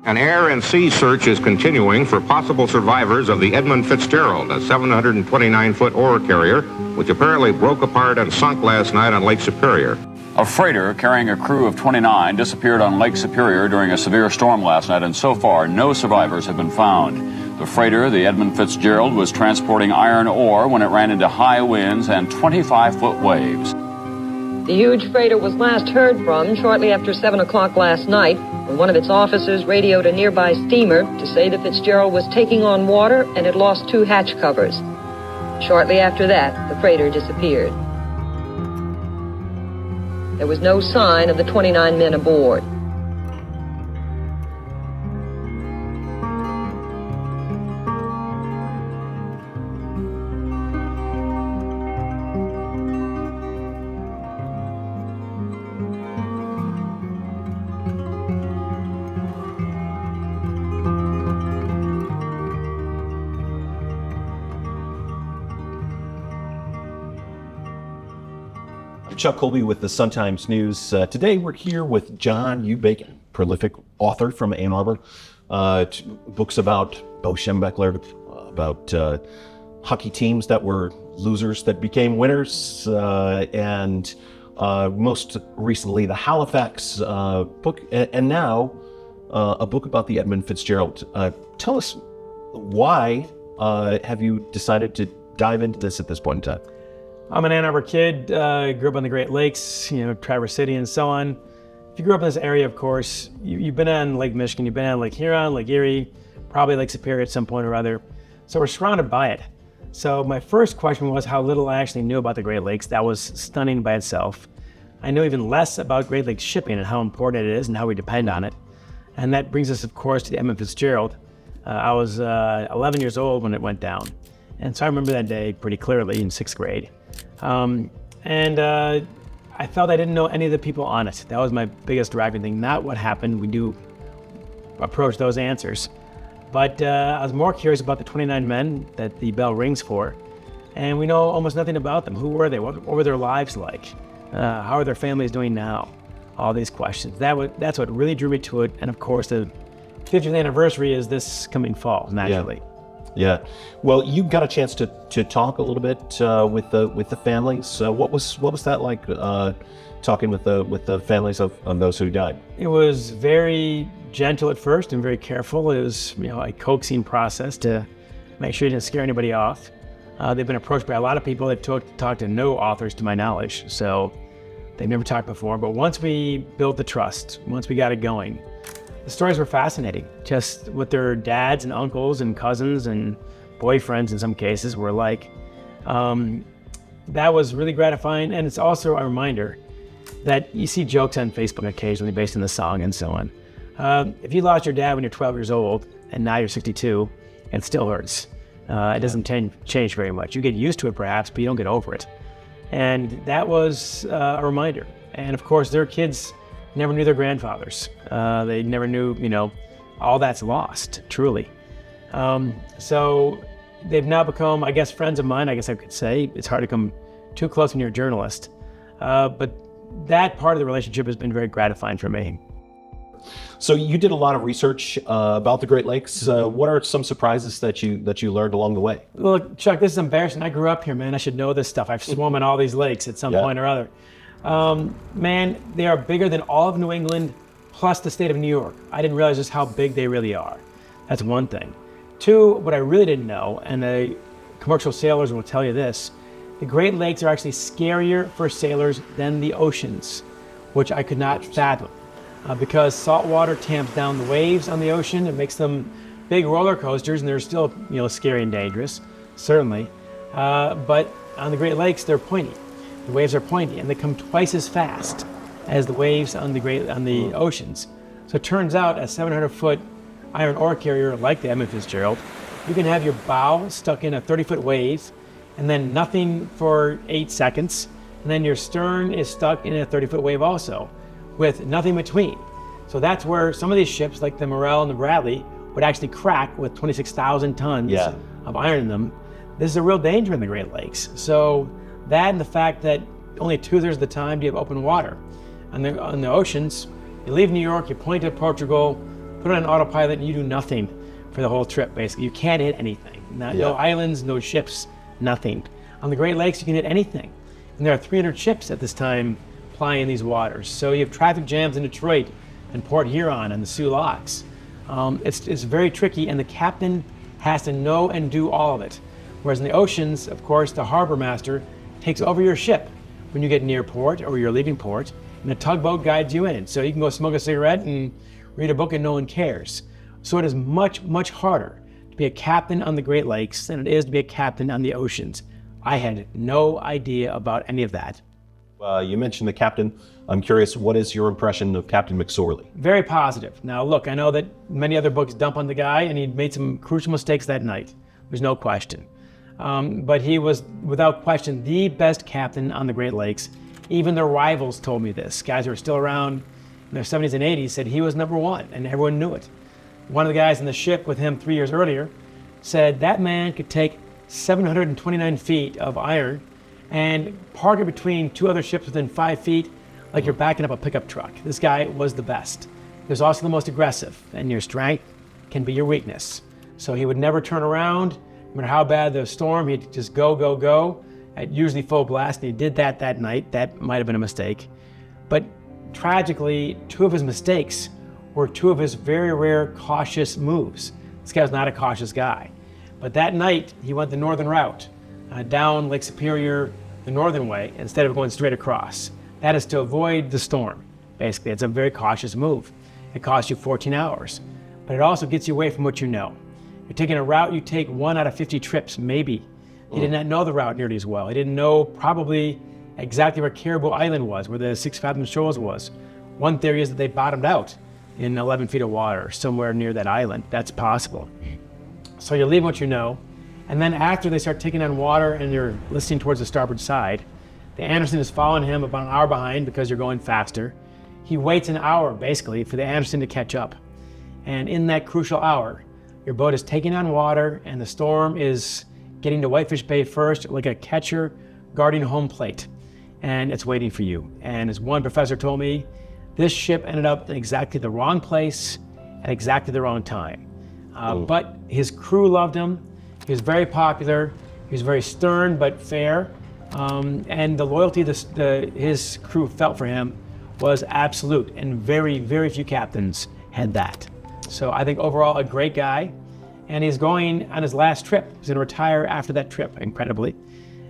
An air and sea search is continuing for possible survivors of the Edmund Fitzgerald, a 729-foot ore carrier, which apparently broke apart and sunk last night on Lake Superior. A freighter carrying a crew of 29 disappeared on Lake Superior during a severe storm last night, and so far, no survivors have been found. The freighter, the Edmund Fitzgerald, was transporting iron ore when it ran into high winds and 25-foot waves. The huge freighter was last heard from shortly after 7 o'clock last night, when one of its officers radioed a nearby steamer to say the Fitzgerald was taking on water and had lost 2 hatch covers. Shortly after that, the freighter disappeared. There was no sign of the 29 men aboard. Chuck Colby with the Sun-Times News. Today we're here with John U. Bacon, prolific author from Ann Arbor. Books about Bo Schembechler, about hockey teams that were losers that became winners, and most recently the Halifax book, and now a book about the Edmund Fitzgerald. Tell us, why have you decided to dive into this at this point in time? I'm an Ann Arbor kid, grew up on the Great Lakes, Traverse City and so on. If you grew up in this area, of course, you've been on Lake Michigan, you've been on Lake Huron, Lake Erie, probably Lake Superior at some point or other. So we're surrounded by it. So my first question was how little I actually knew about the Great Lakes. That was stunning by itself. I know even less about Great Lakes shipping and how important it is and how we depend on it. And that brings us, of course, to the Edmund Fitzgerald. I was 11 years old when it went down. And so I remember that day pretty clearly in 6th grade. I felt I didn't know any of the people on it. That was my biggest driving thing, not what happened. We do approach those answers. But I was more curious about the 29 men that the bell rings for. And we know almost nothing about them. Who were they? What were their lives like? How are their families doing now? All these questions. That's what really drew me to it. And of course, the 50th anniversary is this coming fall, naturally. Yeah. Well, you got a chance to talk a little bit with the families. What was that like, talking with the families of those who died? It was very gentle at first and very careful. It was a coaxing process to make sure you didn't scare anybody off. They've been approached by a lot of people. They've talked to no authors, to my knowledge, so they've never talked before. But once we built the trust, once we got it going, the stories were fascinating. Just what their dads and uncles and cousins and boyfriends in some cases were like. That was really gratifying, and it's also a reminder that you see jokes on Facebook occasionally based on the song and so on. If you lost your dad when you're 12 years old and now you're 62, it still hurts. It doesn't change very much. You get used to it perhaps, but you don't get over it. And that was a reminder. And of course, their kids never knew their grandfathers. They never knew, all that's lost, truly. So they've now become, I guess, friends of mine, I guess I could say. It's hard to come too close when you're a journalist. But that part of the relationship has been very gratifying for me. So you did a lot of research about the Great Lakes. What are some surprises that you learned along the way? Look, Chuck, this is embarrassing. I grew up here, man. I should know this stuff. I've swum in all these lakes at some point or other. Man, they are bigger than all of New England, plus the state of New York. I didn't realize just how big they really are. That's one thing. Two, what I really didn't know, and the commercial sailors will tell you this, the Great Lakes are actually scarier for sailors than the oceans, which I could not fathom. Because salt water tamps down the waves on the ocean. It makes them big roller coasters, and they're still, scary and dangerous, certainly. But on the Great Lakes, they're pointy. The waves are pointy, and they come twice as fast as the waves on the oceans. So it turns out a 700-foot iron ore carrier like the Edmund Fitzgerald, you can have your bow stuck in a 30-foot wave, and then nothing for 8 seconds, and then your stern is stuck in a 30-foot wave also, with nothing between. So that's where some of these ships, like the Morel and the Bradley, would actually crack with 26,000 tons of iron in them. This is a real danger in the Great Lakes. So that and the fact that only 2/3 of the time do you have open water. On the oceans, you leave New York, you point to Portugal, put it on autopilot and you do nothing for the whole trip, basically. You can't hit anything. No islands, no ships, nothing. On the Great Lakes, you can hit anything. And there are 300 ships at this time plying these waters. So you have traffic jams in Detroit and Port Huron and the Sioux Locks. It's very tricky, and the captain has to know and do all of it. Whereas in the oceans, of course, the harbor master takes over your ship when you get near port or you're leaving port, and the tugboat guides you in. So you can go smoke a cigarette and read a book and no one cares. So it is much, much harder to be a captain on the Great Lakes than it is to be a captain on the oceans. I had no idea about any of that. You mentioned the captain. I'm curious, what is your impression of Captain McSorley? Very positive. Now, look, I know that many other books dump on the guy, and he made some crucial mistakes that night. There's no question. But he was, without question, the best captain on the Great Lakes. Even their rivals told me this. Guys who are still around in their 70s and 80s said he was number one, and everyone knew it. One of the guys in the ship with him 3 years earlier said that man could take 729 feet of iron and park it between two other ships within 5 feet like you're backing up a pickup truck. This guy was the best. He was also the most aggressive, and your strength can be your weakness. So he would never turn around, no matter how bad the storm, he'd just go, go, go, at usually full blast, and he did that night. That might have been a mistake. But tragically, two of his mistakes were two of his very rare cautious moves. This guy was not a cautious guy. But that night, he went the northern route, down Lake Superior the northern way, instead of going straight across. That is to avoid the storm, basically. It's a very cautious move. It costs you 14 hours, but it also gets you away from what you know. You're taking a route you take 1 out of 50 trips, maybe. He did not know the route nearly as well. He didn't know probably exactly where Caribou Island was, where the 6 Fathom Shoals was. One theory is that they bottomed out in 11 feet of water, somewhere near that island. That's possible. So you leave what you know, and then after they start taking on water and you're listening towards the starboard side, the Anderson is following him about an hour behind because you're going faster. He waits an hour, basically, for the Anderson to catch up. And in that crucial hour, your boat is taking on water and the storm is getting to Whitefish Bay first, like a catcher guarding home plate. And it's waiting for you. And as one professor told me, this ship ended up in exactly the wrong place at exactly the wrong time. But his crew loved him. He was very popular. He was very stern but fair. And the loyalty his crew felt for him was absolute. And very, very few captains had that. So I think overall a great guy. And he's going on his last trip. He's going to retire after that trip, incredibly.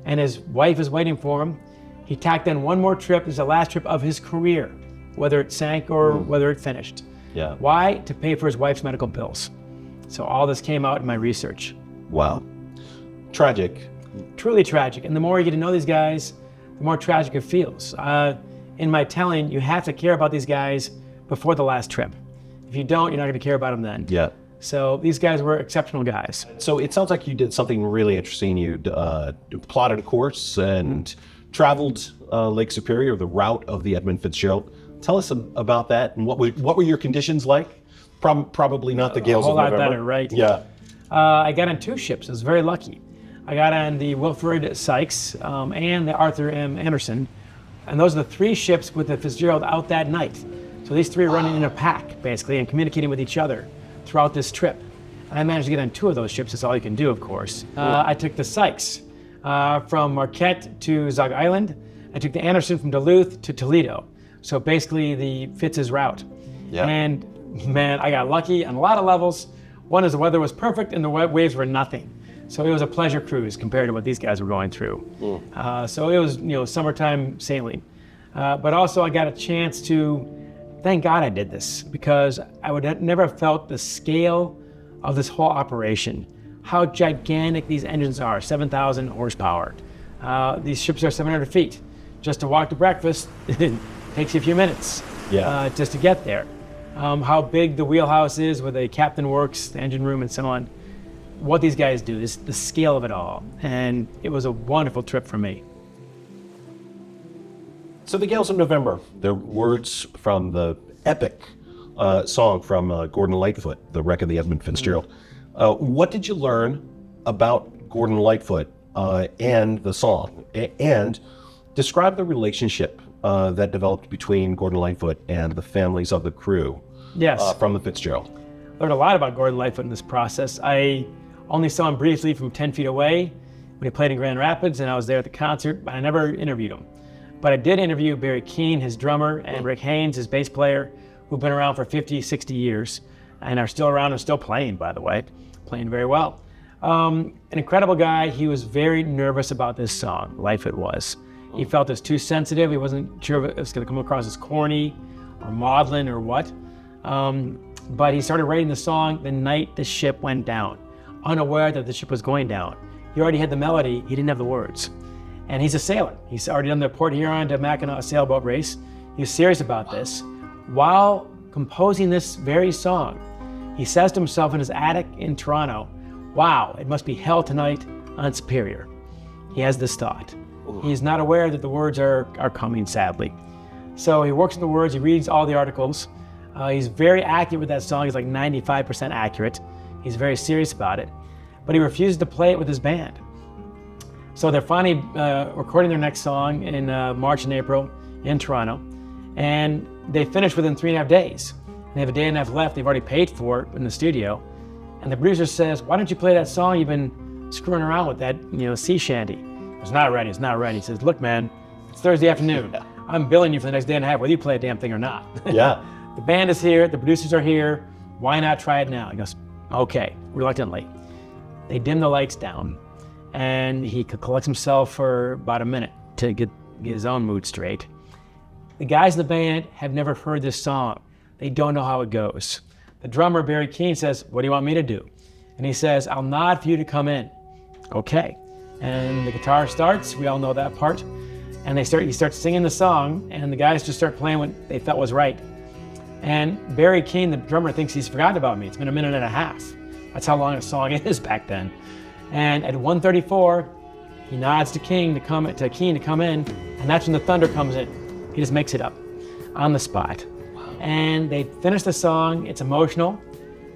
And his wife is waiting for him. He tacked on one more trip. It's the last trip of his career, whether it sank or whether it finished. Yeah. Why? To pay for his wife's medical bills. So all this came out in my research. Wow. Tragic. Truly tragic. And the more you get to know these guys, the more tragic it feels. In my telling, you have to care about these guys before the last trip. If you don't, you're not going to care about them then. Yeah. So these guys were exceptional guys. So it sounds like you did something really interesting. You plotted a course and traveled Lake Superior, the route of the Edmund Fitzgerald. Tell us about that, and what were your conditions like? Probably not the gales of November. A whole lot better, right? Yeah. I got on 2 ships. I was very lucky. I got on the Wilfred Sykes and the Arthur M. Anderson, and those are the 3 ships with the Fitzgerald out that night. So these 3 are running in a pack, basically, and communicating with each other throughout this trip. And I managed to get on 2 of those ships. That's all you can do, of course. I took the Sykes from Marquette to Zug Island. I took the Anderson from Duluth to Toledo. So basically the Fitz's route. Yeah. And man, I got lucky on a lot of levels. One is the weather was perfect and the waves were nothing. So it was a pleasure cruise compared to what these guys were going through. So it was, summertime sailing. But also I got a chance to, thank God I did this, because I would have never felt the scale of this whole operation. How gigantic these engines are, 7,000 horsepower. These ships are 700 feet. Just to walk to breakfast, it takes you a few minutes just to get there. How big the wheelhouse is, where the captain works, the engine room, and so on. What these guys do, is the scale of it all. And it was a wonderful trip for me. So the Gales of November, they're words from the epic song from Gordon Lightfoot, The Wreck of the Edmund Fitzgerald. What did you learn about Gordon Lightfoot and the song? And describe the relationship that developed between Gordon Lightfoot and the families of the crew from the Fitzgerald. learned a lot about Gordon Lightfoot in this process. I only saw him briefly from 10 feet away when he played in Grand Rapids, and I was there at the concert, but I never interviewed him. But I did interview Barry Keane, his drummer, and Rick Haynes, his bass player, who've been around for 50, 60 years, and are still around and still playing, by the way, playing very well. An incredible guy. He was very nervous about this song, Lightfoot was. He felt it was too sensitive. He wasn't sure if it was going to come across as corny or maudlin or what. But he started writing the song the night the ship went down, unaware that the ship was going down. He already had the melody, he didn't have the words. And he's a sailor. He's already done the Port Huron to Mackinac sailboat race. He was serious about this. While composing this very song, he says to himself in his attic in Toronto, wow, it must be hell tonight on Superior. He has this thought. He's not aware that the words are coming, sadly. So he works on the words, he reads all the articles. He's very accurate with that song. He's like 95% accurate. He's very serious about it. But he refuses to play it with his band. So they're finally recording their next song in March and April in Toronto. And they finish within 3.5 days. They have a day and a half left. They've already paid for it in the studio. And the producer says, why don't you play that song you've been screwing around with, that sea shanty? It's not ready, it's not ready. He says, look, man, it's Thursday afternoon. I'm billing you for the next day and a half, whether you play a damn thing or not. Yeah. The band is here, the producers are here. Why not try it now? He goes, okay, reluctantly. They dim the lights down, and he collects himself for about a minute to get his own mood straight. The guys in the band have never heard this song. They don't know how it goes. The drummer, Barry Keane, says, what do you want me to do? And he says, I'll nod for you to come in. Okay. And the guitar starts, we all know that part. And he starts singing the song, and the guys just start playing what they felt was right. And Barry Keane, the drummer, thinks he's forgotten about me. It's been 1.5 minutes. That's how long a song is back then. And at 1:34, he nods to Keane to come in, and that's when the thunder comes in. He just makes it up on the spot. Wow. And they finish the song, it's emotional,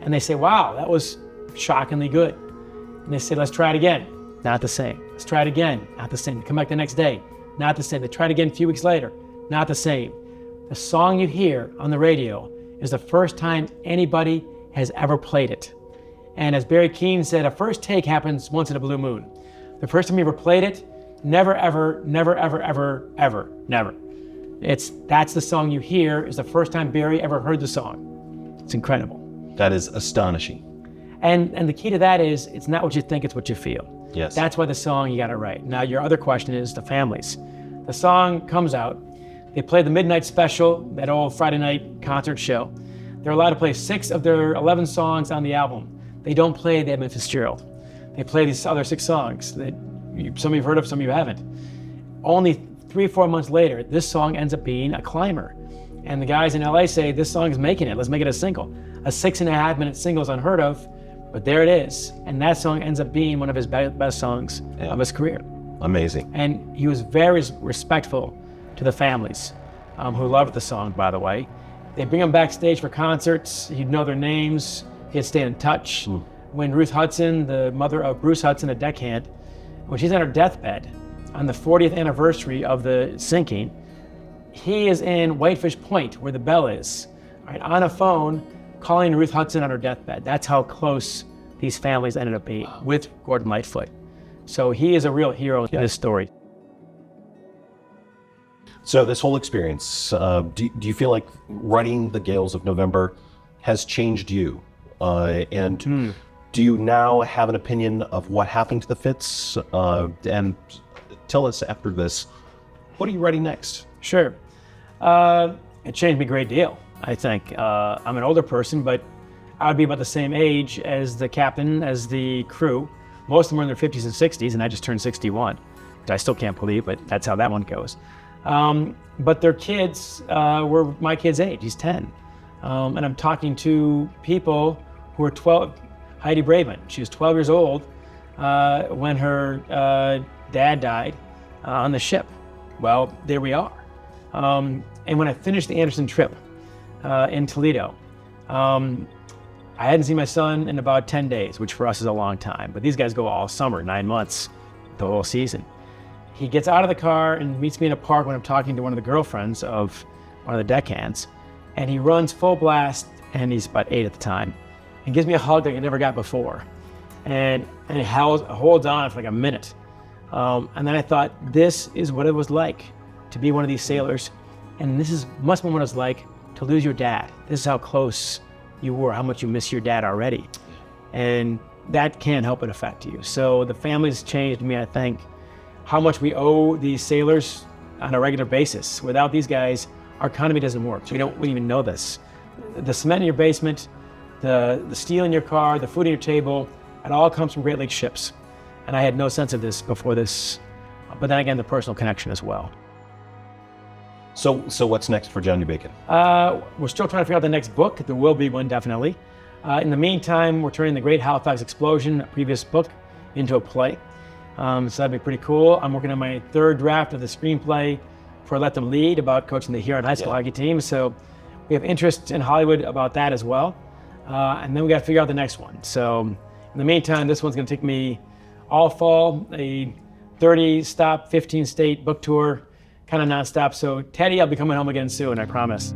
and they say, wow, that was shockingly good. And they say, let's try it again. Not the same. Let's try it again. Not the same. Come back the next day. Not the same. They try it again a few weeks later. Not the same. The song you hear on the radio is the first time anybody has ever played it. And as Barry Keane said, a first take happens once in a blue moon. The first time you ever played it, never, ever, never, ever, ever, ever, never. That's the song you hear is the first time Barry ever heard the song. It's incredible. That is astonishing. And the key to that is, it's not what you think, it's what you feel. Yes. That's why the song, you got it right. Now, your other question is the families. The song comes out. They play the midnight special, that old Friday night concert show. They're allowed to play 6 of their 11 songs on the album. They don't play the Edmund Fitzgerald. They play these other 6 songs that some of you've heard of, some of you haven't. Only 3-4 months later, this song ends up being a climber. And the guys in LA say, this song is making it, let's make it a single. A 6.5-minute single is unheard of, but there it is. And that song ends up being one of his best songs of his career. Amazing. And he was very respectful to the families who loved the song, by the way. They bring him backstage for concerts. He'd know their names. He'd stay in touch. When Ruth Hudson, the mother of Bruce Hudson, a deckhand, when she's on her deathbed on the 40th anniversary of the sinking, he is in Whitefish Point, where the bell is, right, on a phone, calling Ruth Hudson on her deathbed. That's how close these families ended up being with Gordon Lightfoot. So he is a real hero in this story. So this whole experience, do you feel like writing The Gales of November has changed you? And do you now have an opinion of what happened to the Fitz? And tell us after this, what are you writing next? Sure. It changed me a great deal, I think. I'm an older person, but I would be about the same age as the captain, as the crew. Most of them are in their 50s and 60s, and I just turned 61, which I still can't believe, but that's how that one goes. But their kids were my kid's age. He's 10. And I'm talking to people who are 12. Heidi Braven, she was 12 years old when her dad died on the ship. Well, there we are. And when I finished the Anderson trip in Toledo, I hadn't seen my son in about 10 days, which for us is a long time. But these guys go all summer, 9 months, the whole season. He gets out of the car and meets me in a park when I'm talking to one of the girlfriends of one of the deckhands. And he runs full blast, and he's about 8 at the time. and gives me a hug like I never got before. And it holds on for like a minute. And then I thought, this is what it was like to be one of these sailors. And must be what it was like to lose your dad. This is how close you were, how much you miss your dad already. And that can't help but affect you. So the family's changed me, I think, how much we owe these sailors on a regular basis. Without these guys, our economy doesn't work. We don't even know this. The cement in your basement, the steel in your car, the food on your table, it all comes from Great Lakes ships. And I had no sense of this before this, but then again, the personal connection as well. So what's next for John U. Bacon? We're still trying to figure out the next book. There will be one, definitely. In the meantime, we're turning the Great Halifax Explosion, a previous book, into a play. So that'd be pretty cool. I'm working on my third draft of the screenplay for Let Them Lead, about coaching the Huron High School hockey team. So we have interest in Hollywood about that as well. And then we got to figure out the next one. So in the meantime, this one's going to take me all fall, a 30-stop, 15-state book tour, kind of nonstop. So Teddy, I'll be coming home again soon, I promise.